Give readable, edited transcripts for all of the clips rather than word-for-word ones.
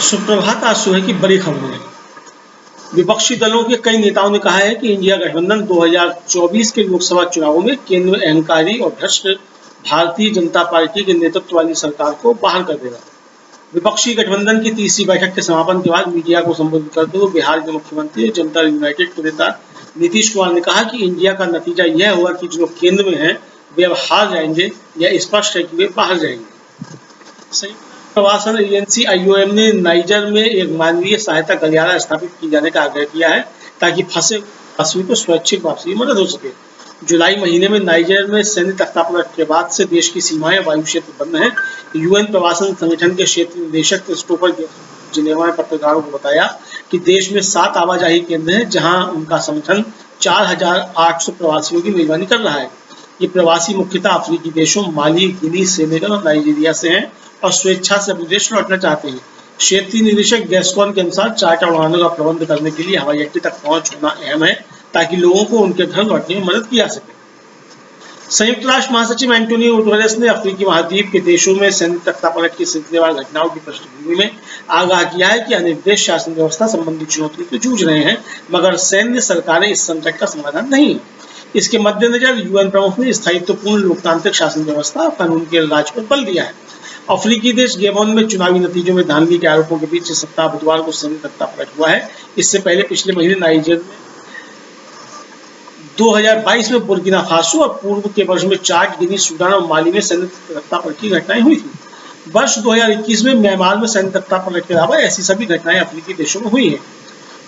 सुप्रभात। आज सुबह की बड़ी खबरें। विपक्षी दलों के कई नेताओं ने कहा है कि इंडिया गठबंधन 2024 के लोकसभा चुनावों में केंद्र में अहंकारी और भ्रष्ट भारतीय जनता पार्टी के नेतृत्व वाली सरकार को बाहर कर देगा। विपक्षी गठबंधन की तीसरी बैठक के समापन के बाद मीडिया को संबोधित करते हुए बिहार के मुख्यमंत्री जनता यूनाइटेड के नेता नीतीश कुमार ने कहा कि इंडिया का नतीजा यह होगा कि जो केंद्र में है वे अब हार जाएंगे। यह स्पष्ट है कि वे बाहर जाएंगे। संयुक्त प्रवासन एजेंसी आईओएम ने नाइजर में एक मानवीय सहायता गलियारा स्थापित किए जाने का आग्रह किया है ताकि फंसे प्रवासियों को सुरक्षित वापसी में मदद हो सके। जुलाई महीने में नाइजर में सैन्य तख्तापलट के बाद से देश की सीमाएं वायु क्षेत्र बंद हैं। यूएन प्रवासन संगठन के क्षेत्रीय निदेशक क्रिस्टोफर जिनेवा में पत्रकारों को बताया कि देश में 7 आवाजाही केंद्र हैं जहां उनका संगठन 4,800 प्रवासियों की मेजबानी कर रहा है। ये प्रवासी मुख्यतः अफ्रीकी देशों माली, गिनी, सेनेगल और नाइजीरिया से हैं और स्वेच्छा से अपने देश लौटना चाहते हैं। क्षेत्रीय निदेशक गैस्कॉन के अनुसार चार्टर उड़ानों का प्रबंध करने के लिए हवाई अड्डे तक पहुंच होना अहम है ताकि लोगों को उनके घर लौटने में मदद की जा सके। संयुक्त राष्ट्र महासचिव एंटोनियो गुटेरेस ने अफ्रीकी महाद्वीप के देशों में सैन्य तख्तापलट की सिलसिलेवार घटनाओं की पृष्ठभूमि में आगाह किया है कि अनेक देश शासन व्यवस्था संबंधी चुनौतियों से जूझ रहे हैं, मगर सैन्य सरकारें इस संकट का समाधान नहीं है। इसके मद्देनजर यूएन प्रमुख ने स्थायित्वपूर्ण लोकतांत्रिक शासन व्यवस्था और कानून के राज पर बल दिया है। अफ्रीकी देश गेबोन में चुनावी नतीजों में धांधली के आरोपों के बीच सप्ताह बुधवार को सैन्य तख्तापलट हुआ है। इससे पहले पिछले महीने नाइजर में 2022 में बुर्किना फासो और पूर्व के वर्ष में चाड, गिनी, सूडान और माली में सैन्य तख्तापलट की घटनाएं हुई थी। वर्ष 2021 में म्यांमार में सैन्य तख्तापलट के अलावा ऐसी सभी घटनाएं अफ्रीकी देशों में हुई हैं।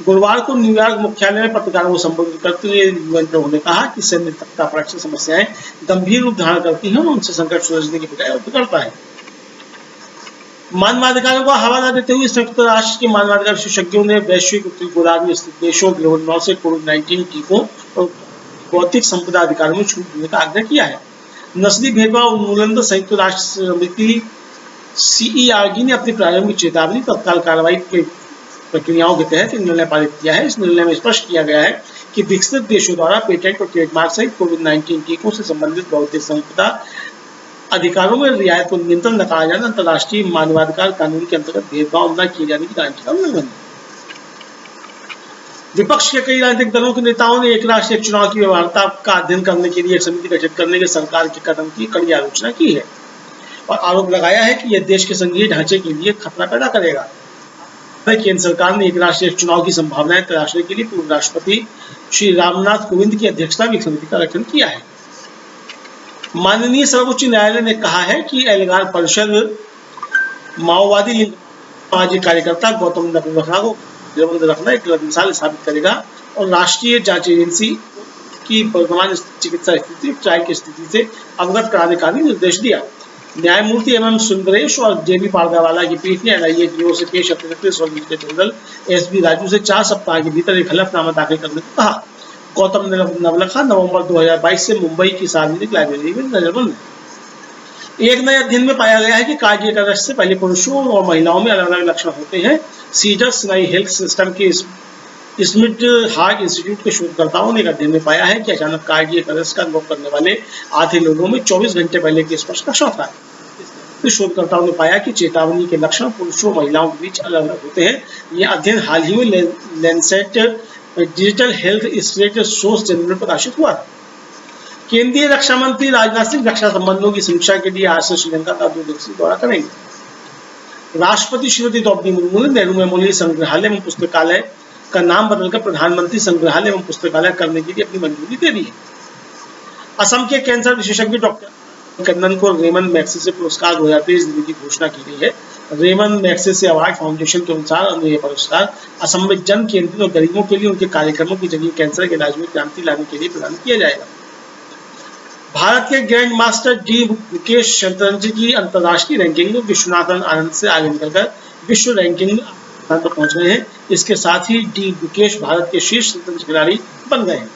गुरुवार को न्यूयॉर्क मुख्यालय में पत्रकारों को संबोधित करते हुए यूएन प्रमुख ने कहा कि सैन्य तख्तापलट से समस्याएं गंभीर रूप धारण करती हैं और उनसे संकट सुलझने की बजाय बिगड़ता है। मानवाधिकारों का हवाला देते हुए संयुक्त राष्ट्र के मानवाधिकार विशेषज्ञों ने वैश्विक उत्तरी गोलार्ध में स्थित देशों ग्लोबल नॉर्थ से कोविड-19 टीकों और बौद्धिक संपदा अधिकारों में छूट देने का आग्रह किया है। नस्ली भेदभाव उन्मूलन संयुक्त राष्ट्र समिति सीईआरजी ने अपनी प्रारंभिक चेतावनी तत्काल कार्रवाई की प्रक्रियाओं के तहत निर्णय पारित किया है। इस निर्णय में स्पष्ट किया गया है कि विकसित देशों द्वारा पेटेंट और ट्रेडमार्क सहित कोविड-19 टीकों से संबंधित बौद्धिक संपदा अधिकारों में रियायत को नियंत्रण नकारा जाना अंतर्राष्ट्रीय मानवाधिकार कानून के अंतर्गत भेदभाव न किए जाने की गारंटी का उल्लंघन है। विपक्ष के कई राजनीतिक दलों के नेताओं ने एक राष्ट्र एक चुनाव की व्यवहार्यता का अध्ययन करने के लिए एक समिति गठित करने के सरकार के कदम की कड़ी आलोचना की है और आरोप लगाया है कि यह देश के संघीय ढांचे के लिए खतरा पैदा करेगा। केंद्र सरकार ने एक राष्ट्र एक चुनाव की संभावनाएं तलाशने के लिए पूर्व राष्ट्रपति श्री रामनाथ कोविंद की अध्यक्षता में एक समिति का गठन किया है। माननीय सर्वोच्च न्यायालय ने कहा है कि एल्गार परिषद माओवादी सामाजिक कार्यकर्ता गौतम नवलखा को जेलबंद रखना एक गलत मिसाल साबित करेगा और राष्ट्रीय जांच एजेंसी की वर्तमान चिकित्सा स्थिति ट्रायल की स्थिति से अवगत कराने का भी निर्देश दिया। न्यायमूर्ति एम सुंदरेश और जेबी पारदावाला की पीठ ने एनआईए की ओर से पेश अतिरिक्त सॉलिसिटर जनरल एसबी राजू से 4 सप्ताह के भीतर एक हलफनामा दाखिल करने को कहा। गौतम नवलखा नवंबर 2022 से मुंबई की सार्वजनिक लाइब्रेरी में नजरबंद है। एक नए अध्ययन में पाया गया है कि कार्डियक अरेस्ट से पहले पुरुषों और महिलाओं में अलग अलग लक्षण होते हैं। सीडर्स सिनाई हेल्थ सिस्टम के स्मिथ हार्ट इंस्टीट्यूट के शोधकर्ताओं ने एक अध्ययन में पाया है कि अचानक कार्डियक अरेस्ट का अनुभव करने वाले आधे लोगों में 24 घंटे पहले के स्पर्श का शव था। इस शोधकर्ताओं ने पाया कि चेतावनी के लक्षण पुरुषों और महिलाओं के बीच अलग अलग होते हैं। यह अध्ययन हाल ही में Lancet digital health state source journal में प्रकाशित हुआ। केंद्रीय रक्षा मंत्री राजनाथ सिंह रक्षा संबंधों की समीक्षा के लिए आज से श्रीलंका का 2 दिवसीय दौरा करेंगे। राष्ट्रपति श्रीमती द्रौपदी मुर्मू ने नेहरू मेमोरियल संग्रहालय एवं पुस्तकालय का नाम बदलकर प्रधानमंत्री संग्रहालय एवं पुस्तकालय करने के लिए अपनी मंजूरी दे दी है। असम के कैंसर विशेषज्ञ डॉक्टर कन्नन को रेमन मैग्सेसे पुरस्कार 2023 देने की घोषणा की गई है। रेमन मैग्सेसे अवार्ड फाउंडेशन के अनुसार उन्हें यह पुरस्कार असम में जन केंद्रित और गरीबों के लिए उनके कार्यक्रमों के जरिए कैंसर के इलाज में क्रांति लाने के लिए प्रदान किया जाएगा। भारत के ग्रैंड मास्टर डी गुकेश शतरंज की अंतर्राष्ट्रीय रैंकिंग में विश्वनाथन आनंद से आगे निकलकर विश्व रैंकिंग स्थान पर पहुंच गए हैं। इसके साथ ही डी गुकेश भारत के शीर्ष शतरंज खिलाड़ी बन गए हैं।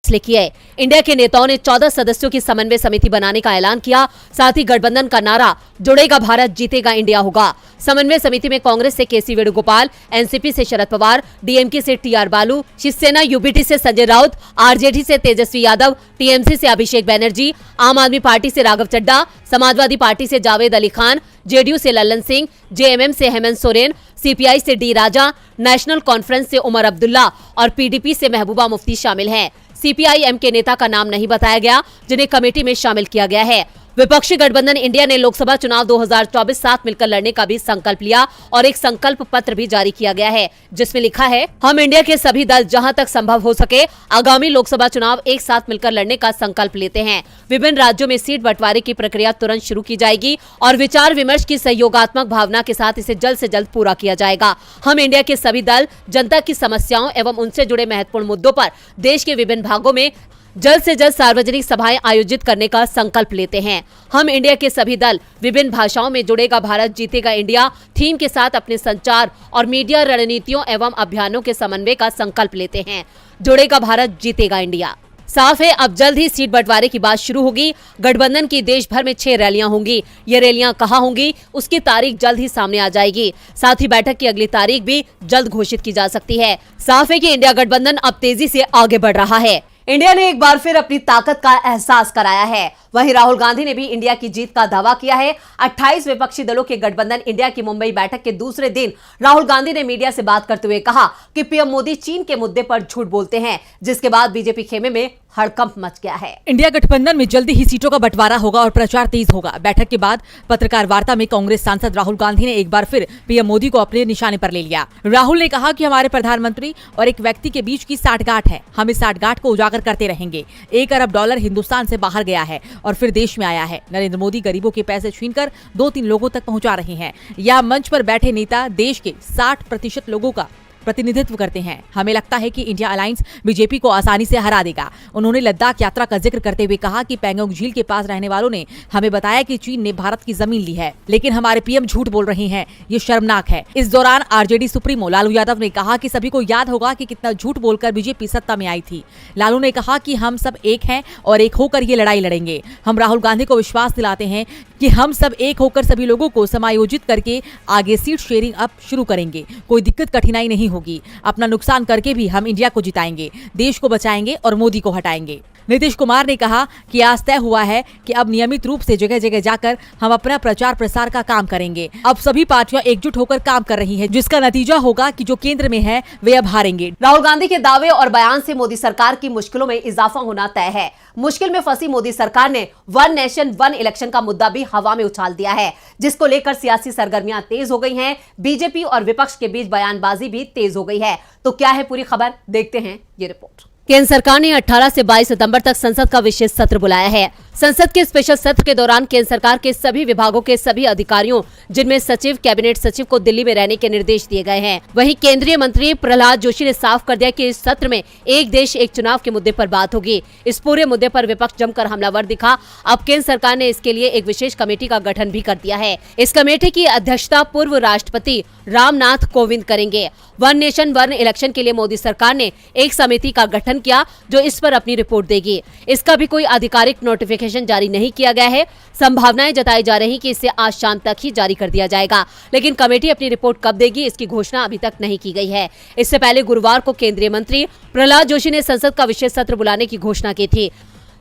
फैसले किए। इंडिया के नेताओं ने 14 सदस्यों की समन्वय समिति बनाने का ऐलान किया। साथ ही गठबंधन का नारा जुड़ेगा भारत जीतेगा इंडिया होगा। समन्वय समिति में कांग्रेस से केसी वेणुगोपाल, एनसीपी से शरद पवार, डीएमके से टीआर बालू, शिवसेना यूबीटी से संजय राउत, आरजेडी से तेजस्वी यादव, टीएमसी से अभिषेक बनर्जी, आम आदमी पार्टी से राघव चड्ढा, समाजवादी पार्टी से जावेद अली खान, जेडीयू से लल्लन सिंह, जेएमएम से हेमंत सोरेन, सीपीआई से डी राजा, नेशनल कॉन्फ्रेंस से उमर अब्दुल्ला और पीडीपी से महबूबा मुफ्ती शामिल हैं। सीपीआईएम के नेता का नाम नहीं बताया गया जिन्हें कमेटी में शामिल किया गया है। विपक्षी गठबंधन इंडिया ने लोकसभा चुनाव 2024 साथ मिलकर लड़ने का भी संकल्प लिया और एक संकल्प पत्र भी जारी किया गया है जिसमें लिखा है, हम इंडिया के सभी दल जहां तक संभव हो सके आगामी लोकसभा चुनाव एक साथ मिलकर लड़ने का संकल्प लेते हैं। विभिन्न राज्यों में सीट बंटवारे की प्रक्रिया तुरंत शुरू की जाएगी और विचार विमर्श की सहयोगात्मक भावना के साथ इसे जल्द से जल्द पूरा किया जाएगा। हम इंडिया के सभी दल जनता की समस्याओं एवं उनसे जुड़े महत्वपूर्ण मुद्दों पर देश के विभिन्न भागों में जल्द से जल्द सार्वजनिक सभाएं आयोजित करने का संकल्प लेते हैं। हम इंडिया के सभी दल विभिन्न भाषाओं में जुड़ेगा भारत जीतेगा इंडिया थीम के साथ अपने संचार और मीडिया रणनीतियों एवं अभियानों के समन्वय का संकल्प लेते हैं। जुड़ेगा भारत जीतेगा इंडिया। साफ है, अब जल्द ही सीट बंटवारे की बात शुरू होगी। गठबंधन की देश भर में 6 रैलियां होंगी। ये रैलियां कहां होंगी उसकी तारीख जल्द ही सामने आ जाएगी। साथ ही बैठक की अगली तारीख भी जल्द घोषित की जा सकती है। साफ है कि इंडिया गठबंधन अब तेजी से आगे बढ़ रहा है। इंडिया ने एक बार फिर अपनी ताकत का एहसास कराया है। वहीं राहुल गांधी ने भी इंडिया की जीत का दावा किया है। 28 विपक्षी दलों के गठबंधन इंडिया की मुंबई बैठक के दूसरे दिन राहुल गांधी ने मीडिया से बात करते हुए कहा कि पीएम मोदी चीन के मुद्दे पर झूठ बोलते हैं, जिसके बाद बीजेपी खेमे में हड़कंप मच गया है। इंडिया गठबंधन में जल्दी ही सीटों का बंटवारा होगा और प्रचार तेज होगा। बैठक के बाद पत्रकार वार्ता में कांग्रेस सांसद राहुल गांधी ने एक बार फिर पीएम मोदी को अपने निशाने पर ले लिया। राहुल ने कहा कि हमारे प्रधानमंत्री और एक व्यक्ति के बीच की साठगांठ है। हम इस साठगांठ को उजागर करते रहेंगे। $1 अरब हिंदुस्तान से बाहर गया है और फिर देश में आया है। नरेंद्र मोदी गरीबों के पैसे छीनकर 2-3 लोगों तक पहुंचा रहे हैं। यह मंच पर बैठे नेता देश के 60% लोगों का प्रतिनिधित्व करते हैं। हमें लगता है कि इंडिया अलायंस बीजेपी को आसानी से हरा देगा। उन्होंने लद्दाख यात्रा का जिक्र करते हुए कहा कि पैंगोंग झील के पास रहने वालों ने हमें बताया कि चीन ने भारत की जमीन ली है, लेकिन हमारे पीएम झूठ बोल रहे हैं। ये शर्मनाक है। इस दौरान आरजेडी सुप्रीमो लालू यादव ने कहा कि सभी को याद होगा कि कितना झूठ बोलकर बीजेपी सत्ता में आई थी। लालू ने कहा कि हम सब एक हैं और एक होकर ये लड़ाई लड़ेंगे। हम राहुल गांधी को विश्वास दिलाते हैं कि हम सब एक होकर सभी लोगों को समायोजित करके आगे सीट शेयरिंग अप शुरू करेंगे। कोई दिक्कत कठिनाई नहीं होगी। अपना नुकसान करके भी हम इंडिया को जिताएंगे, देश को बचाएंगे और मोदी को हटाएंगे। नीतीश कुमार ने कहा कि आज तय हुआ है कि अब नियमित रूप से जगह जगह जाकर हम अपना प्रचार प्रसार का काम करेंगे। अब सभी पार्टियां एकजुट होकर काम कर रही हैं, जिसका नतीजा होगा कि जो केंद्र में है वे अब हारेंगे। राहुल गांधी के दावे और बयान से मोदी सरकार की मुश्किलों में इजाफा होना तय है। मुश्किल में फंसी मोदी सरकार ने वन नेशन वन इलेक्शन का मुद्दा भी हवा में उछाल दिया है, जिसको लेकर सियासी सरगर्मियां तेज हो गई हैं। बीजेपी और विपक्ष के बीच बयानबाजी भी तेज हो गई है। तो क्या है पूरी खबर, देखते हैं ये रिपोर्ट। केंद्र सरकार ने 18 से 22 सितंबर तक संसद का विशेष सत्र बुलाया है। संसद के स्पेशल सत्र के दौरान केंद्र सरकार के सभी विभागों के सभी अधिकारियों, जिनमें सचिव, कैबिनेट सचिव को दिल्ली में रहने के निर्देश दिए गए हैं। वहीं केंद्रीय मंत्री प्रहलाद जोशी ने साफ कर दिया कि इस सत्र में एक देश एक चुनाव के मुद्दे पर बात होगी। इस पूरे मुद्दे पर विपक्ष जमकर हमलावर दिखा। अब केंद्र सरकार ने इसके लिए एक विशेष कमेटी का गठन भी कर दिया है। इस कमेटी की अध्यक्षता पूर्व राष्ट्रपति रामनाथ कोविंद करेंगे। वन नेशन वन इलेक्शन के लिए मोदी सरकार ने एक समिति का गठन किया जो इस पर अपनी रिपोर्ट देगी। इसका भी कोई आधिकारिक नोटिफिकेशन जारी नहीं किया गया है। संभावनाएं जताई जा रही कि इसे आज शाम तक ही जारी कर दिया जाएगा, लेकिन कमेटी अपनी रिपोर्ट कब देगी इसकी घोषणा अभी तक नहीं की गई है। इससे पहले गुरुवार को केंद्रीय मंत्री प्रहलाद जोशी ने संसद का विशेष सत्र बुलाने की घोषणा की थी।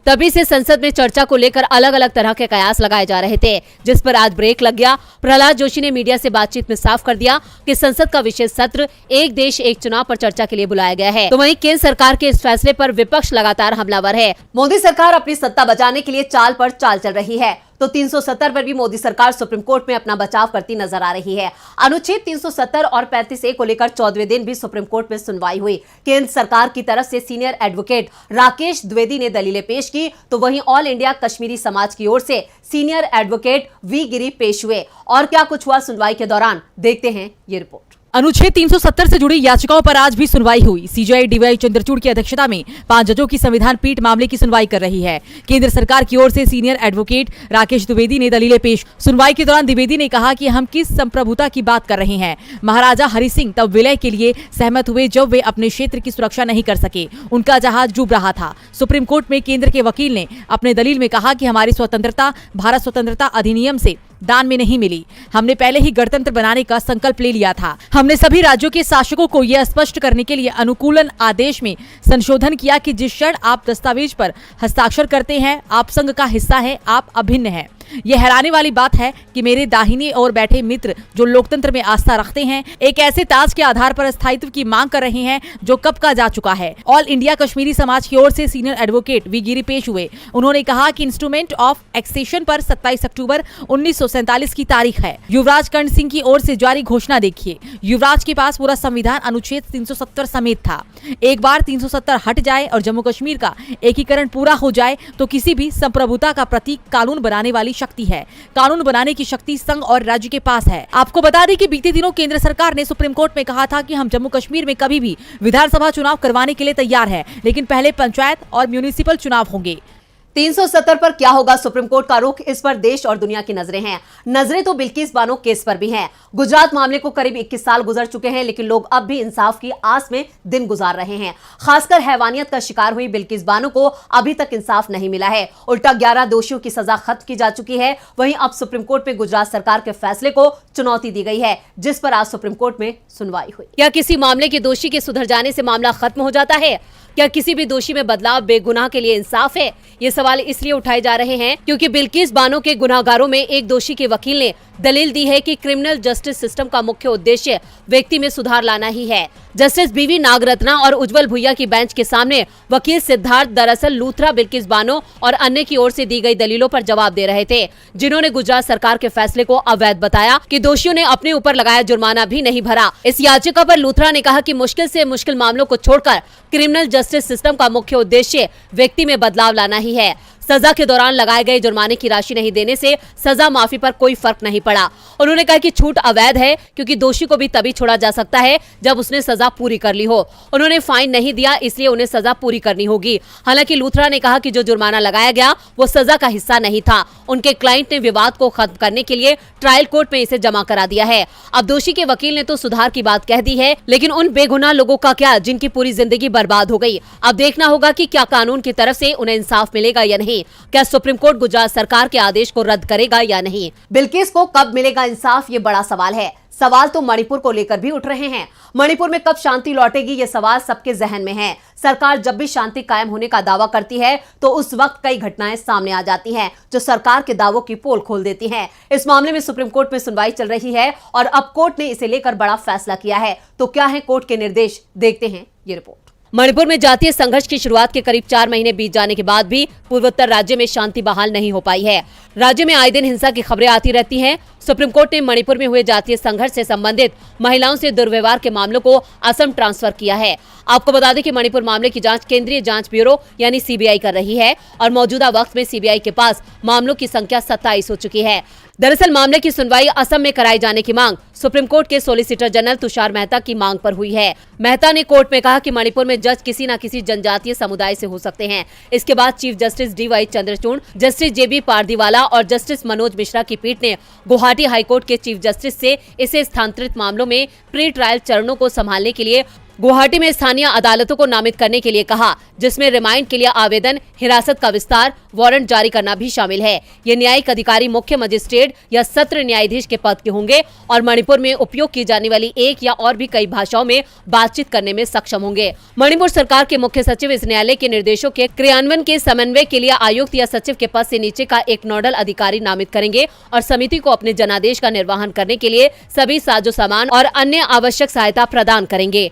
तभी से संसद में चर्चा को लेकर अलग अलग तरह के कयास लगाए जा रहे थे, जिस पर आज ब्रेक लग गया। प्रहलाद जोशी ने मीडिया से बातचीत में साफ कर दिया कि संसद का विशेष सत्र एक देश एक चुनाव पर चर्चा के लिए बुलाया गया है। तो वहीं केंद्र सरकार के इस फैसले पर विपक्ष लगातार हमलावर है। मोदी सरकार अपनी सत्ता बचाने के लिए चाल पर चाल चल रही है। तो 370 पर भी मोदी सरकार सुप्रीम कोर्ट में अपना बचाव करती नजर आ रही है। अनुच्छेद 370 और 35A को लेकर 14वें दिन भी सुप्रीम कोर्ट में सुनवाई हुई। केंद्र सरकार की तरफ से सीनियर एडवोकेट राकेश द्विवेदी ने दलीलें पेश की, तो वहीं ऑल इंडिया कश्मीरी समाज की ओर से सीनियर एडवोकेट वी गिरी पेश हुए। और क्या कुछ हुआ सुनवाई के दौरान, देखते हैं ये रिपोर्ट। अनुच्छेद 370 से जुड़ी याचिकाओं पर आज भी सुनवाई हुई। सीजेआई डीवाई चंद्रचूड़ की अध्यक्षता में 5 जजों की संविधान पीठ मामले की सुनवाई कर रही है। केंद्र सरकार की ओर से सीनियर एडवोकेट राकेश द्विवेदी ने दलीलें पेश। सुनवाई के दौरान द्विवेदी ने कहा कि हम किस संप्रभुता की बात कर रहे हैं। महाराजा हरि सिंह तब विलय के लिए सहमत हुए जब वे अपने क्षेत्र की सुरक्षा नहीं कर सके, उनका जहाज डूब रहा था। सुप्रीम कोर्ट में केंद्र के वकील ने अपने दलील में कहा कि हमारी स्वतंत्रता भारत स्वतंत्रता अधिनियम से दान में नहीं मिली। हमने पहले ही गणतंत्र बनाने का संकल्प ले लिया था। हमने सभी राज्यों के शासकों को यह स्पष्ट करने के लिए अनुकूलन आदेश में संशोधन किया कि जिस क्षण आप दस्तावेज पर हस्ताक्षर करते हैं, आप संघ का हिस्सा हैं, आप अभिन्न हैं। यह हैरानी वाली बात है कि मेरे दाहिनी ओर बैठे मित्र जो लोकतंत्र में आस्था रखते हैं, एक ऐसे ताज के आधार पर स्थायित्व की मांग कर रहे हैं जो कब का जा चुका है। ऑल इंडिया कश्मीरी समाज की ओर से सीनियर एडवोकेट वी गिरी पेश हुए। उन्होंने कहा कि इंस्ट्रूमेंट ऑफ एक्सेशन पर 27 अक्टूबर 1947 की तारीख है। युवराज कर्ण सिंह की ओर से जारी घोषणा देखिए। युवराज के पास पूरा संविधान अनुच्छेद 370 समेत था। एक बार 370 हट जाए और जम्मू कश्मीर का एकीकरण पूरा हो जाए तो किसी भी संप्रभुता का प्रतीक कानून बनाने वाली शक्ति है। कानून बनाने की शक्ति संघ और राज्य के पास है। आपको बता दें कि बीते दिनों केंद्र सरकार ने सुप्रीम कोर्ट में कहा था कि हम जम्मू कश्मीर में कभी भी विधानसभा चुनाव करवाने के लिए तैयार है, लेकिन पहले पंचायत और म्यूनिसिपल चुनाव होंगे। 370 पर क्या होगा सुप्रीम कोर्ट का रुख, इस पर देश और दुनिया की नजरें हैं। नजरें तो बिल्किस बानो केस पर भी हैं। गुजरात मामले को करीब 21 साल गुजर चुके हैं, लेकिन लोग अब भी इंसाफ की आस में दिन गुजार रहे हैं। खासकर हैवानियत का शिकार हुई बिल्किस बानो को अभी तक इंसाफ नहीं मिला है। उल्टा 11 दोषियों की सजा खत्म की जा चुकी है। वहीं अब सुप्रीम कोर्ट में गुजरात सरकार के फैसले को चुनौती दी गई है, जिस पर आज सुप्रीम कोर्ट में सुनवाई हुई। क्या किसी मामले के दोषी के सुधर जाने से मामला खत्म हो जाता है? क्या किसी भी दोषी में बदलाव बेगुनाह के लिए इंसाफ है? ये सवाल इसलिए उठाए जा रहे हैं क्योंकि बिल्किस बानो के गुनाहगारों में एक दोषी के वकील ने दलील दी है कि क्रिमिनल जस्टिस सिस्टम का मुख्य उद्देश्य व्यक्ति में सुधार लाना ही है। जस्टिस बीवी नागरत्ना और उज्जवल भुइया की बेंच के सामने वकील सिद्धार्थ दरअसल लूथरा, बिल्किस बानो और अन्य की ओर से दी गई दलीलों पर जवाब दे रहे थे, जिन्होंने गुजरात सरकार के फैसले को अवैध बताया कि दोषियों ने अपने ऊपर लगाया जुर्माना भी नहीं भरा। इस याचिका पर लूथरा ने कहा कि मुश्किल से मुश्किल मामलों को छोड़कर क्रिमिनल जस्टिस सिस्टम का मुख्य उद्देश्य व्यक्ति में बदलाव लाना ही है। सजा के दौरान लगाए गए जुर्माने की राशि नहीं देने से सजा माफी पर कोई फर्क नहीं पड़ा। उन्होंने कहा कि छूट अवैध है क्योंकि दोषी को भी तभी छोड़ा जा सकता है जब उसने सजा पूरी कर ली हो। उन्होंने फाइन नहीं दिया, इसलिए उन्हें सजा पूरी करनी होगी। हालांकि लूथरा ने कहा कि जो जुर्माना लगाया गया वो सजा का हिस्सा नहीं था। उनके क्लाइंट ने विवाद को खत्म करने के लिए ट्रायल कोर्ट में इसे जमा करा दिया है। अब दोषी के वकील ने तो सुधार की बात कह दी है, लेकिन उन बेगुनाह लोगों का क्या जिनकी पूरी जिंदगी बर्बाद हो गई? अब देखना होगा कि क्या कानून की तरफ से उन्हें इंसाफ मिलेगा या नहीं। क्या सुप्रीम कोर्ट गुजरात सरकार के आदेश को रद्द करेगा या नहीं? बिल्किस को कब मिलेगा इंसाफ, ये बड़ा सवाल है। सवाल तो मणिपुर को लेकर भी उठ रहे हैं। मणिपुर में कब शांति लौटेगी, ये सवाल सबके जहन में है। सरकार जब भी शांति कायम होने का दावा करती है तो उस वक्त कई घटनाएं सामने आ जाती हैं जो सरकार के दावों की पोल खोल देती हैं। इस मामले में सुप्रीम कोर्ट में सुनवाई चल रही है और अब कोर्ट ने इसे लेकर बड़ा फैसला किया है। तो क्या है कोर्ट के निर्देश, देखते हैं ये रिपोर्ट। मणिपुर में जातीय संघर्ष की शुरुआत के करीब 4 महीने बीत जाने के बाद भी पूर्वोत्तर राज्य में शांति बहाल नहीं हो पाई है। राज्य में आए दिन हिंसा की खबरें आती रहती हैं। सुप्रीम कोर्ट ने मणिपुर में हुए जातीय संघर्ष से संबंधित महिलाओं से दुर्व्यवहार के मामलों को असम ट्रांसफर किया है। आपको बता दें कि मणिपुर मामले की जांच केंद्रीय जांच ब्यूरो यानी सीबीआई कर रही है और मौजूदा वक्त में सीबीआई के पास मामलों की संख्या 27 हो चुकी है। दरअसल मामले की सुनवाई असम में कराई जाने की मांग सुप्रीम कोर्ट के सॉलिसिटर जनरल तुषार मेहता की मांग पर हुई है। मेहता ने कोर्ट में कहा कि मणिपुर में जज किसी न किसी जनजातीय समुदाय से हो सकते हैं। इसके बाद chief justice DY Chandrachud, justice JB Pardiwala और जस्टिस मनोज मिश्रा की पीठ ने गुवाहाटी हाईकोर्ट के चीफ जस्टिस से इसे स्थानांतरित मामलों में प्री ट्रायल चरणों को संभालने के लिए गुवाहाटी में स्थानीय अदालतों को नामित करने के लिए कहा, जिसमें रिमांड के लिए आवेदन, हिरासत का विस्तार, वारंट जारी करना भी शामिल है। ये न्यायिक अधिकारी मुख्य मजिस्ट्रेट या सत्र न्यायाधीश के पद के होंगे और मणिपुर में उपयोग की जाने वाली एक या और भी कई भाषाओं में बातचीत करने में सक्षम होंगे। मणिपुर सरकार के मुख्य सचिव इस न्यायालय के निर्देशों के क्रियान्वयन के समन्वय के लिए आयुक्त या सचिव के पद से नीचे का एक नोडल अधिकारी नामित करेंगे और समिति को अपने जनादेश का निर्वहन करने के लिए सभी साजो सामान और अन्य आवश्यक सहायता प्रदान करेंगे।